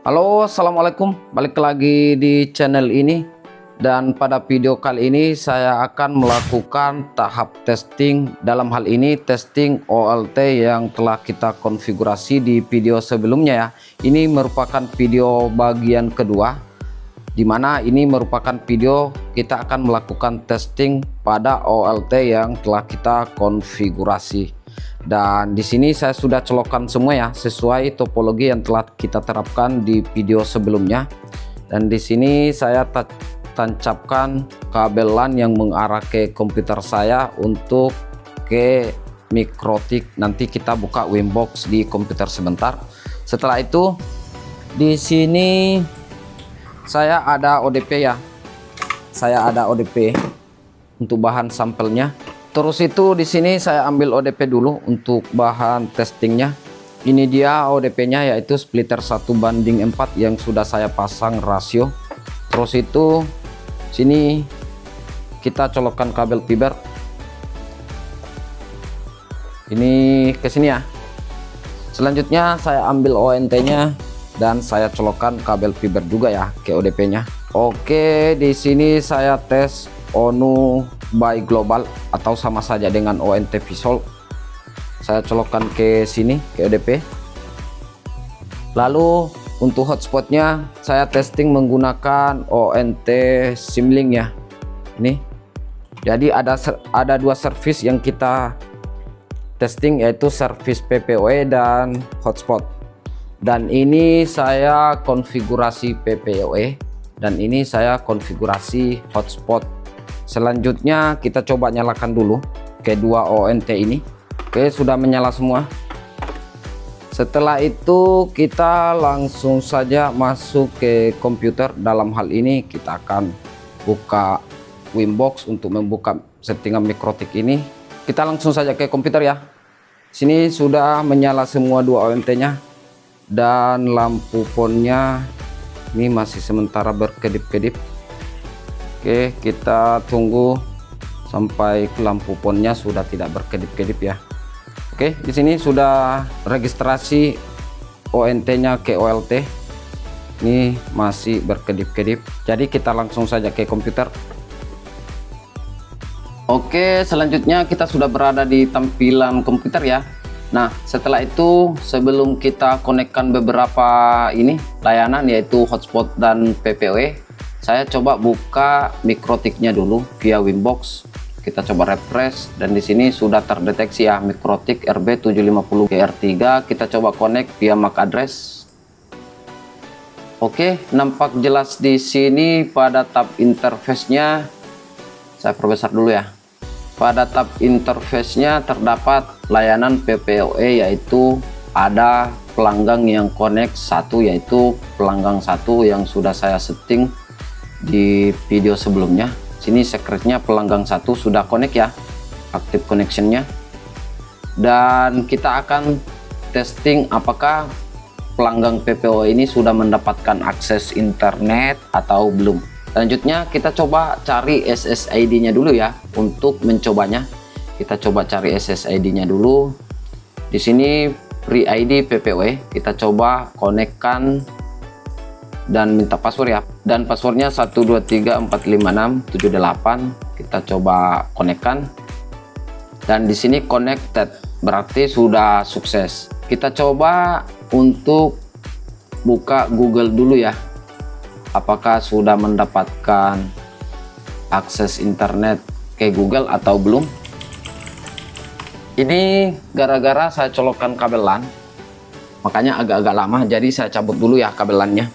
Halo, assalamualaikum. Balik lagi di channel ini, dan pada video kali ini saya akan melakukan tahap testing. Dalam hal ini testing OLT yang telah kita konfigurasi di video sebelumnya ya. Ini merupakan video bagian kedua, dimana ini merupakan video kita akan melakukan testing pada OLT yang telah kita konfigurasi. Dan di sini saya sudah colokkan semua ya, sesuai topologi yang telah kita terapkan di video sebelumnya. Dan di sini saya tancapkan kabel LAN yang mengarah ke komputer saya untuk ke Mikrotik. Nanti kita buka Wimbox di komputer sebentar. Setelah itu di sini saya ada ODP ya. Saya ada ODP untuk bahan sampelnya. Terus itu di sini saya ambil ODP dulu untuk bahan testingnya. Ini dia ODP-nya, yaitu splitter 1:4 yang sudah saya pasang rasio. Terus itu sini kita colokkan kabel fiber. Ini ke sini ya. Selanjutnya saya ambil ONT-nya dan saya colokkan kabel fiber juga ya ke ODP-nya. Oke, di sini saya tes ONU by Global atau sama saja dengan ONT Visual. Saya colokkan ke sini ke ODP. Lalu untuk hotspotnya saya testing menggunakan ONT Simlink ya. Ini jadi ada dua service yang kita testing, yaitu service PPOE dan hotspot. Dan ini saya konfigurasi PPOE dan ini saya konfigurasi hotspot. Selanjutnya kita coba nyalakan dulu kedua ONT ini. Oke, sudah menyala semua. Setelah itu kita langsung saja masuk ke komputer. Dalam hal ini kita akan buka Wimbox untuk membuka settingan Mikrotik ini. Kita langsung saja ke komputer ya. Sini sudah menyala semua dua ONT-nya dan lampu ponnya ini masih sementara berkedip-kedip. Oke, kita tunggu sampai lampu ponnya sudah tidak berkedip-kedip ya. Oke, di sini sudah registrasi ONT-nya ke OLT. Ini masih berkedip-kedip. Jadi kita langsung saja ke komputer. Oke, selanjutnya kita sudah berada di tampilan komputer ya. Nah, setelah itu sebelum kita konekkan beberapa ini layanan, yaitu hotspot dan PPOE, saya coba buka Mikrotiknya dulu via Wimbox. Kita coba refresh dan di sini sudah terdeteksi ya Mikrotik RB750GR3. Kita coba connect via MAC address. Oke, nampak jelas di sini pada tab interface-nya. Saya perbesar dulu ya. Pada tab interface-nya terdapat layanan PPOE, yaitu ada pelanggang yang connect satu, yaitu pelanggang satu yang sudah saya setting di video sebelumnya. Sini secretnya pelanggang satu sudah connect ya, active connectionnya. Dan kita akan testing apakah pelanggang PPO ini sudah mendapatkan akses internet atau belum. Selanjutnya kita coba cari SSID nya dulu ya. Untuk mencobanya kita coba cari SSID nya dulu. Di sini free ID PPOE, kita coba konekkan dan minta password ya, dan passwordnya 123456788. Kita coba konekkan dan di sini connected, berarti sudah sukses. Kita coba untuk buka Google dulu ya, apakah sudah mendapatkan akses internet ke Google atau belum. Ini gara-gara saya colokkan kabel LAN, makanya agak-agak lama, jadi saya cabut dulu ya kabel LAN-nya.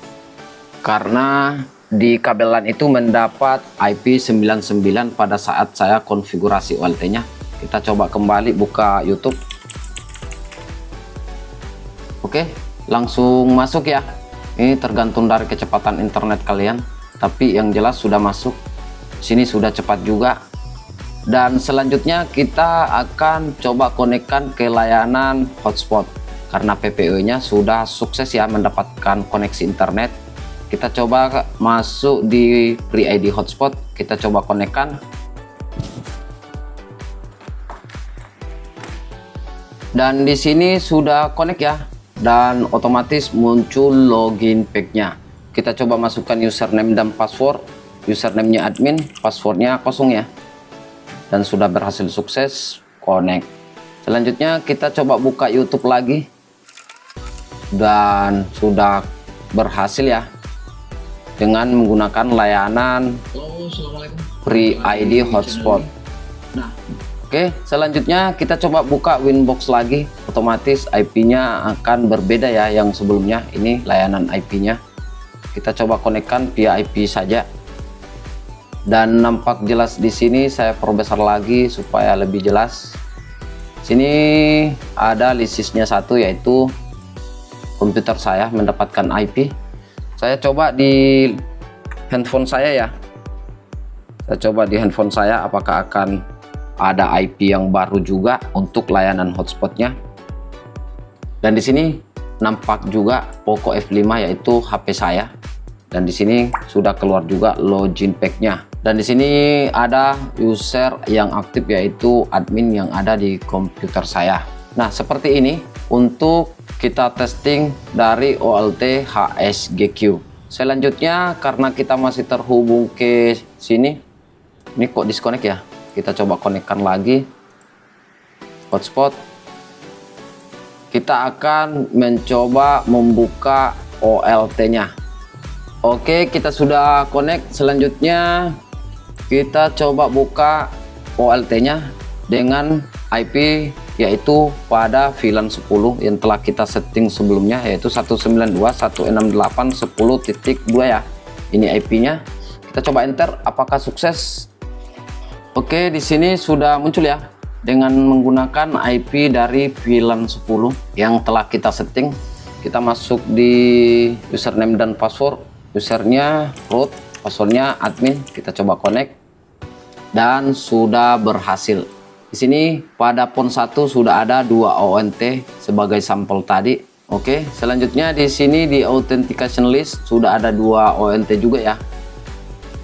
Karena di kabel LAN itu mendapat IP99 pada saat saya konfigurasi OLT-nya. Kita coba kembali buka YouTube. Oke, langsung masuk ya. Ini tergantung dari kecepatan internet kalian, tapi yang jelas sudah masuk. Sini sudah cepat juga. Dan selanjutnya kita akan coba konekkan ke layanan hotspot. Karena PPO-nya sudah sukses ya mendapatkan koneksi internet. Kita coba masuk di free ID hotspot, kita coba konekkan. Dan di sini sudah connect ya. dan otomatis muncul login packnya. Kita coba masukkan username dan password. Username-nya admin, passwordnya kosong ya. Dan sudah berhasil sukses connect. Selanjutnya kita coba buka YouTube lagi. Dan sudah berhasil ya. Dengan menggunakan layanan free ID hotspot. Oke, selanjutnya kita coba buka Winbox lagi. Otomatis IP-nya akan berbeda ya yang sebelumnya. Ini layanan IP-nya. Kita coba konekkan via IP saja. Dan nampak jelas di sini, saya perbesar lagi supaya lebih jelas. Sini ada listnya satu, yaitu komputer saya mendapatkan IP. Saya coba di handphone saya ya. Saya coba di handphone saya apakah akan ada IP yang baru juga untuk layanan hotspotnya. Dan di sini nampak juga Poco F5 yaitu HP saya. Dan di sini sudah keluar juga login pack-nya. Dan di sini ada user yang aktif yaitu admin yang ada di komputer saya. Nah, seperti ini untuk kita testing dari OLT HSGQ. Selanjutnya karena kita masih terhubung ke sini, ini kok disconnect ya? Kita coba konekkan lagi hotspot. Kita akan mencoba membuka OLT-nya. Oke, kita sudah connect. Selanjutnya kita coba buka OLT-nya dengan IP yaitu pada VLAN 10 yang telah kita setting sebelumnya, yaitu 192.168.10.2 ya. Ini IP-nya. Kita coba enter, apakah sukses? Oke, di sini sudah muncul ya dengan menggunakan IP dari VLAN 10 yang telah kita setting. Kita masuk di username dan password. Usernya root, passwordnya admin. Kita coba connect dan sudah berhasil. Di sini pada pon 1 sudah ada 2 ONT sebagai sampel tadi. Oke, selanjutnya di sini di authentication list sudah ada 2 ONT juga ya.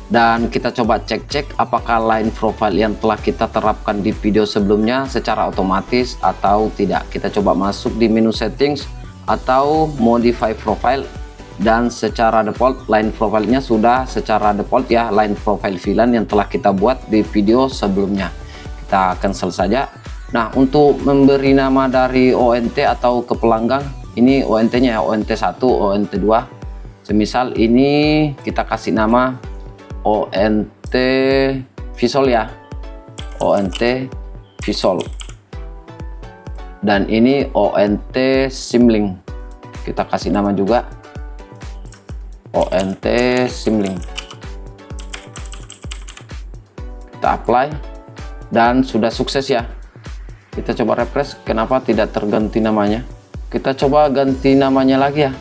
Dan kita coba cek apakah line profile yang telah kita terapkan di video sebelumnya secara otomatis atau tidak. Kita coba masuk di menu settings atau modify profile, dan secara default line profile-nya sudah secara default ya, line profile VLAN yang telah kita buat di video sebelumnya. Kita cancel saja. Nah, untuk memberi nama dari ONT atau ke pelanggan, ini ONT-nya ya, ONT 1, ONT 2. Semisal ini kita kasih nama ONT Visual ya, ONT Visual. Dan ini ONT Simlink, kita kasih nama juga ONT Simlink. Kita apply dan sudah sukses ya. Kita coba refresh, kenapa tidak terganti namanya? Kita coba ganti namanya lagi ya.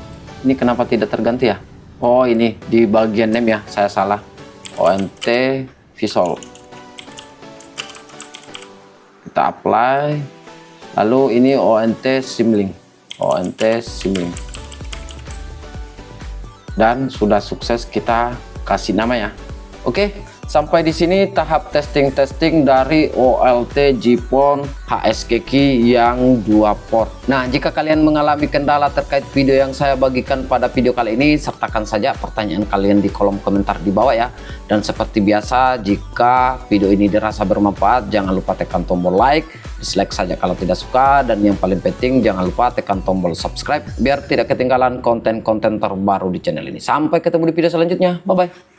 Ini kenapa tidak terganti ya? Oh, ini di bagian name ya, saya salah. ONT Visual. Kita apply. Lalu ini ONT Simlink. ONT Simlink. Dan sudah sukses kita kasih nama ya. Oke, sampai di sini tahap testing dari OLT GPON HSGQ yang 2 port. Nah, jika kalian mengalami kendala terkait video yang saya bagikan pada video kali ini, sertakan saja pertanyaan kalian di kolom komentar di bawah ya. Dan seperti biasa, jika video ini dirasa bermanfaat, jangan lupa tekan tombol like, dislike saja kalau tidak suka, dan yang paling penting jangan lupa tekan tombol subscribe biar tidak ketinggalan konten-konten terbaru di channel ini. Sampai ketemu di video selanjutnya. Bye bye.